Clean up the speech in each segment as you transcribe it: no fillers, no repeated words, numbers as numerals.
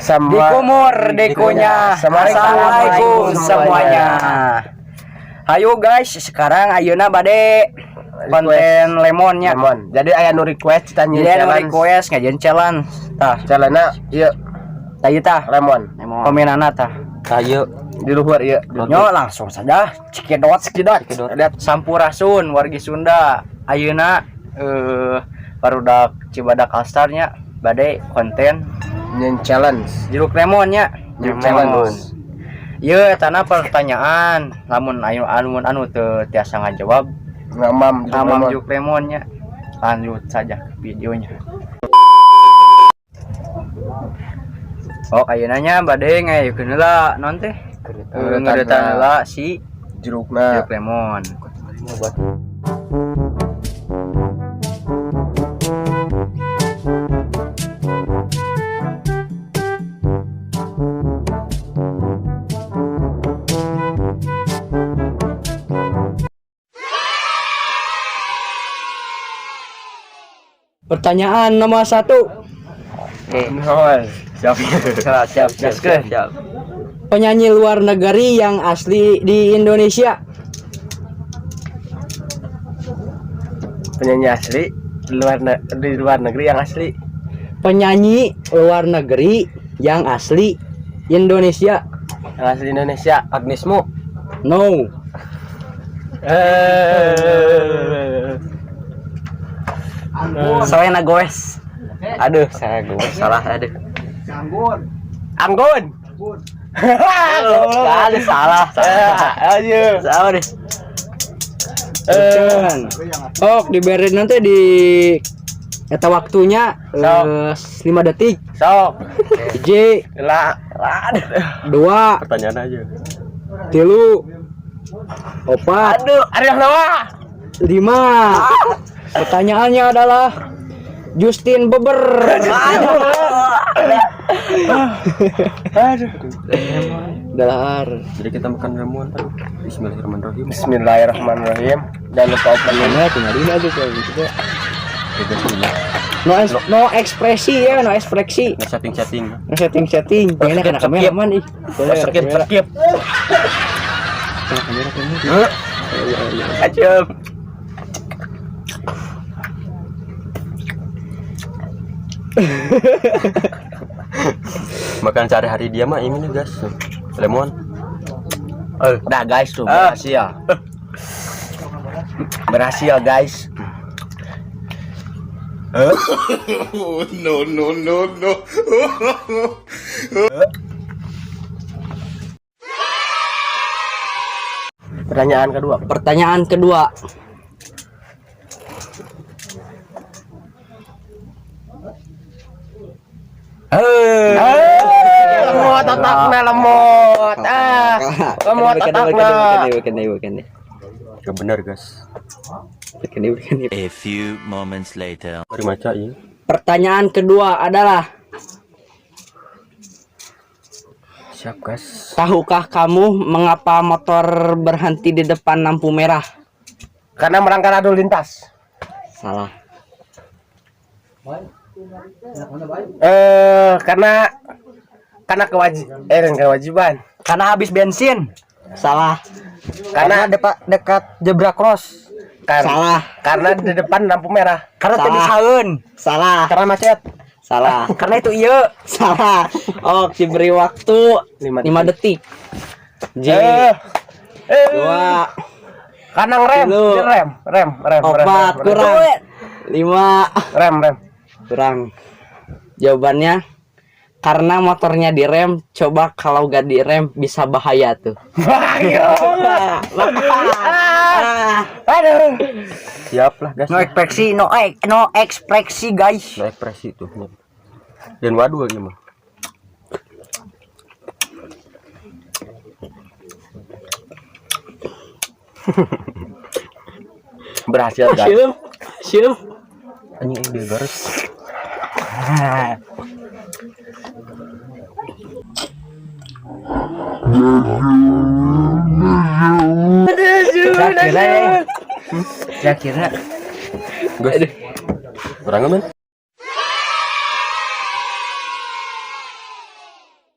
Dikumur dekunya. Assalamualaikum semuanya. Ayo guys, sekarang ayeuna bade konten lemonnya. Lemon. Jadi aya nu request tanya challenge. Request ngajian challenge. Tah, Challenge ieu tah ieu tah. lemon. Komenana tah. Ayo di luhur ieu. Nyo langsung saja Cikidot. Lihat Sampurasun wargi Sunda. Ayeuna barudak Cibadak Alstarnya bade konten Nyen challenge. jeruk lemonnya. Jeruk challenge. Ieu tanah pertanyaan lamun anu teu tiasa ngajawab Ngamam jeruk lemonnya. Lanjut saja ke videonya. Oh ayeuna nya bade ngaeukeun heula naon teh? Ngeuretan heula si jerukna. jeruk lemon. Pertanyaan nomor 1. Siap. Penyanyi luar negeri yang asli di Indonesia. Penyanyi asli di luar negeri yang asli. Penyanyi luar negeri yang asli Indonesia. Yang asli Indonesia. Agnes Mo. No. Soalnya goes. Aduh, saya goes salah. Aduh. Anggun. Kali salah. Ayo. Salah deh. Oh, diberi nanti di eta waktunya 5 detik. Sok. J Lah. 2 Pertanyaan aja. 3 4 Aduh, Ariel Noah. 5. Pertanyaannya adalah Justin Bieber. Aduh. Dalar. Jadi kita makan ramuan tadi. Bismillahirrahmanirrahim. Bismillahirrahmanirrahim. Dan lupa openingnya Tinggalin aja kayak gitu deh. No ekspresi ya, no ekspresi. Setting. Setting. Pengennya kena kameraman ih. Skip. Kamera. Acem. Makan sehari-hari dia mah ini guys, lemon. Udah guys tuh berhasil guys. No. Pertanyaan kedua. Lemot otakna lemot. Lemot otakna. Bukan. Gak benar guys. Bukan. A few moments later. Mari maca ya. Pertanyaan kedua adalah, Siap guys. tahukah kamu mengapa motor berhenti di depan lampu merah? Karena merangkak lalu lintas. Salah. Karena kewajiban. Karena habis bensin. Salah. Karena dekat zebra cross. Salah. Karena di depan lampu merah. Karena tadi saeun. Salah. Karena macet. Salah. Karena itu iya. Salah. Oh, diberi waktu 5 detik. J 2 Karena rem. Rem. 4 kurang. 5 Rem. kurang. Jawabannya karena motornya direm. Coba kalau gak direm bisa bahaya tuh. Aduh. Siap lah guys. No ekspresi guys. No ekspresi tuh. Dan waduh lagi mah. Berhasil guys. Siap. Anjing ini garis. Kira-kira Gus. Kurang men.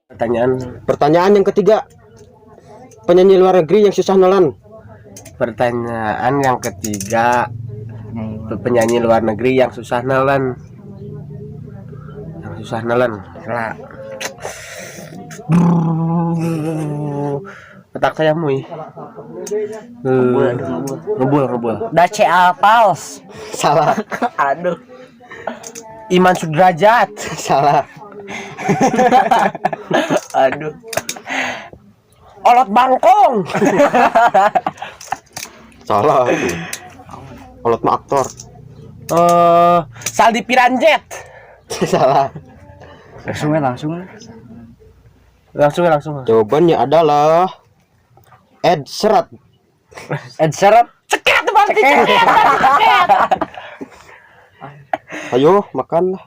Pertanyaan yang ketiga. Penyanyi luar negeri yang susah nelan. Pertanyaan yang ketiga. Penyanyi luar negeri yang susah nelan. Salah. Otak saya mui. Ngebul. Dace Alpals. Salah. Aduh. Iman Sudrajat. Salah. Aduh. Olot Bangkong. Salah. Olot mah aktor. Saldi Piranjet. Salah. Langsung. Jawabannya adalah Ed Sheeran. Ceket berarti ceket. Ayo makan lah.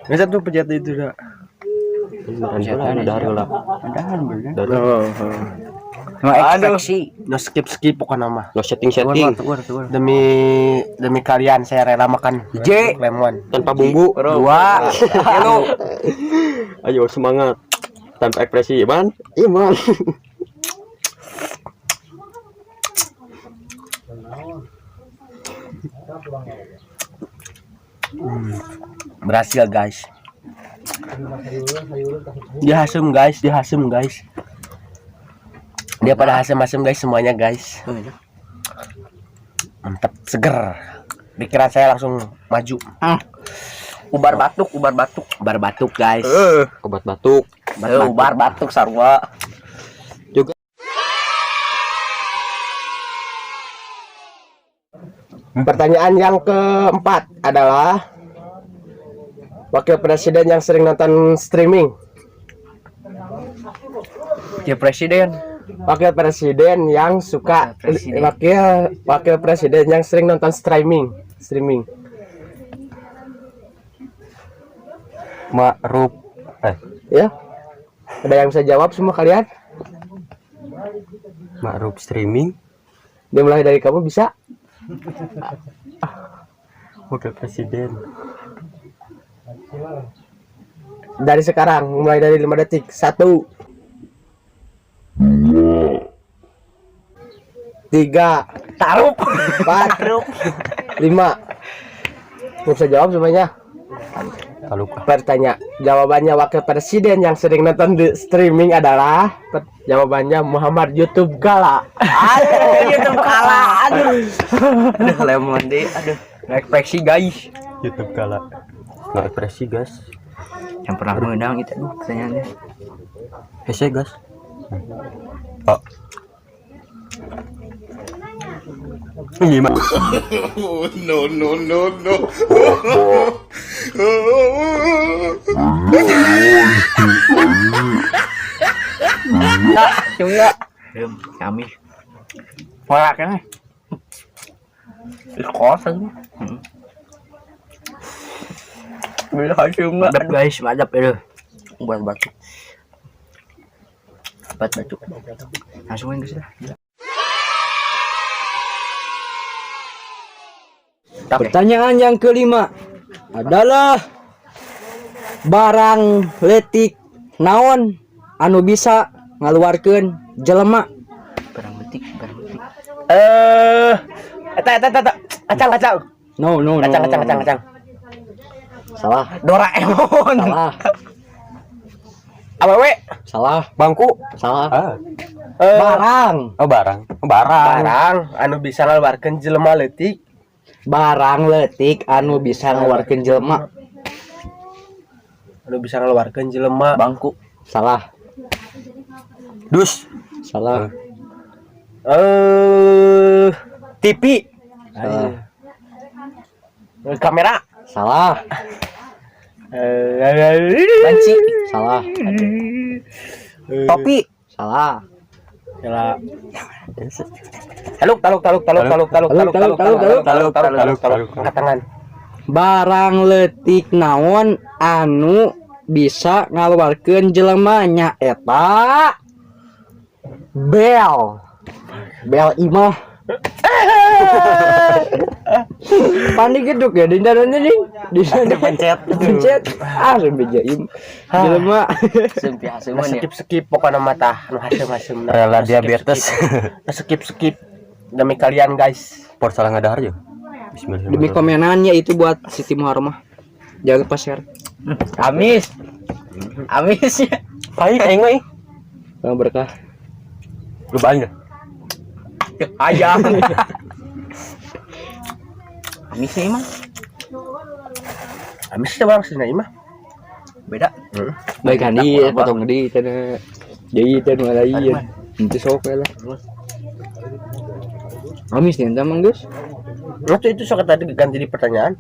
Nggak tuh pejat itu dah. Aduh. No skip bukan nama. No setting. Demi kalian saya rela makan lemon tanpa bumbu. 2 kilo. Ayo semangat. Tanpa ekspresi Iman. Berhasil guys. Dihasem guys. Dia pada asem guys semuanya guys. Mantap, seger. Pikiran saya langsung maju. Ubar batuk guys. Obat batuk. Ubar batuk sarwa. Juga. Pertanyaan yang keempat adalah wakil presiden yang sering nonton streaming. Wakil presiden yang suka wakil presiden yang sering nonton streaming. Ma'ruf. Ya. Ada yang bisa jawab semua kalian? Ma'ruf streaming. Dimulai dari kamu bisa? Wakil presiden. Dari sekarang mulai dari 5 detik. 1 2 3 Tarup. 4 5. Bisa jawab semuanya? Pertanyaan jawabannya wakil presiden yang sering nonton di streaming adalah jawabannya Muhammad YouTube Gala. Aduh lemon deh. Aduh ekspresi guys. YouTube Gala. Nggak ekspresi guys. Yang pernah mengundang itu pertanyaannya. Hese guys. Gimana? No. Cuma kami polaknya kosan madap guys, madap itu buat batuk langsungin ke sini. Pertanyaan yang kelima adalah barang letik naon anu bisa ngaluarkeun jelema. Barang letik. Kacang. No. Kacang. Salah. Doraemon. Salah. Awewe. Salah. Bangku. Salah. Barang. Barang anu bisa ngaluarkeun jelema leutik. Barang letik anu bisa ngaluarkeun jelema. Bangku. Salah. Dus. Salah. TV. Salah. Kamera. Salah. Banci. Salah. Topi. Salah. Taluk. Tangan. Barang letik naon anu bisa ngaluarkeun jelema nya eta bel imah. Panik geduk ya di dalamnya nih. Di sana Pencet. pencet. Ah, sampai jaim. Jelema. Sampai hasilnya. Skip pokoknya mata nu hasem-hasem. Rela diabetes. Skip demi kalian guys. Por salah ngadahar ya. Bismillah. Demi komenannya itu buat Siti Muharramah. Jangan lupa share. Amis. Amis ya. Pahit aing euy. Bang berkah. Lu banyak. Ayam. Amis sih mah. Amis teh bang sini mah. Beda. Baik kan di potong di sana. Jadi teh lain. Itu sok lah. Amis nih, Mang Gus. Itu sok tadi ganti di pertanyaan.